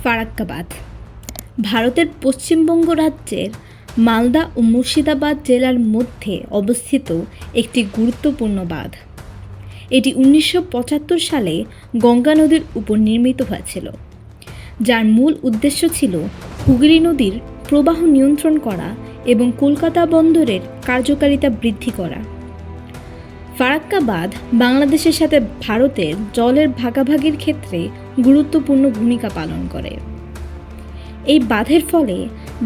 ফারাক্কা বাঁধ ভারতের পশ্চিমবঙ্গ রাজ্যের মালদা ও মুর্শিদাবাদ জেলার মধ্যে অবস্থিত একটি গুরুত্বপূর্ণ বাঁধ। এটি 1975 সালে গঙ্গা নদীর উপর নির্মিত হয়েছিল, যার মূল উদ্দেশ্য ছিল হুগলি নদীর প্রবাহ নিয়ন্ত্রণ করা এবং কলকাতা বন্দরের কার্যকারিতা বৃদ্ধি করা। ফারাক্কা বাঁধ বাংলাদেশের সাথে ভারতের জলের ভাগাভাগির ক্ষেত্রে গুরুত্বপূর্ণ ভূমিকা পালন করে। এই বাঁধের ফলে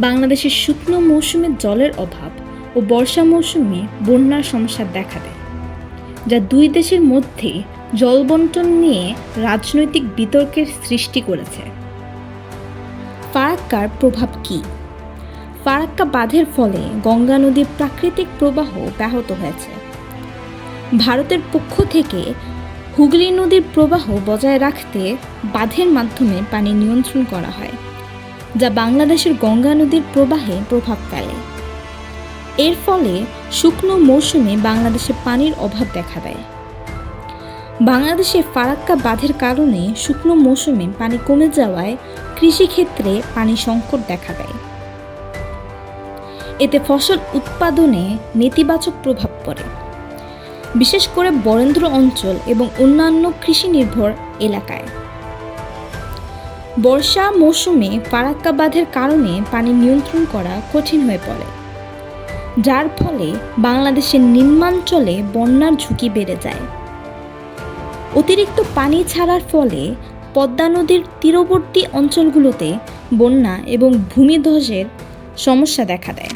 বাংলাদেশের শুকনো মৌসুমে জলের অভাব ও বর্ষা মৌসুমে বন্যার সমস্যা দেখা দেয়, যা দুই দেশের মধ্যে জল বণ্টন নিয়ে রাজনৈতিক বিতর্কের সৃষ্টি করেছে। ফারাক্কার প্রভাব কী? ফারাক্কা বাঁধের ফলে গঙ্গা নদীর প্রাকৃতিক প্রবাহ ব্যাহত হয়েছে। ভারতের পক্ষ থেকে হুগলি নদীর প্রবাহ বজায় রাখতে বাঁধের মাধ্যমে পানি নিয়ন্ত্রণ করা হয়, যা বাংলাদেশের গঙ্গা নদীর প্রবাহে প্রভাব ফেলে। এর ফলে শুকনো মৌসুমে বাংলাদেশে পানির অভাব দেখা দেয়। বাংলাদেশে ফারাক্কা বাঁধের কারণে শুকনো মৌসুমে পানি কমে যাওয়ায় কৃষিক্ষেত্রে পানি সংকট দেখা দেয়। এতে ফসল উৎপাদনে নেতিবাচক প্রভাব পড়ে, বিশেষ করে বরেন্দ্র অঞ্চল এবং অন্যান্য কৃষি নির্ভর এলাকায়। বর্ষা মৌসুমে ফারাক্কা বাঁধের কারণে পানি নিয়ন্ত্রণ করা কঠিন হয়ে পড়ে, যার ফলে বাংলাদেশের নিম্নাঞ্চলে বন্যার ঝুঁকি বেড়ে যায়। অতিরিক্ত পানি ছাড়ার ফলে পদ্মা নদীর তীরবর্তী অঞ্চলগুলোতে বন্যা এবং ভূমিধসের সমস্যা দেখা দেয়।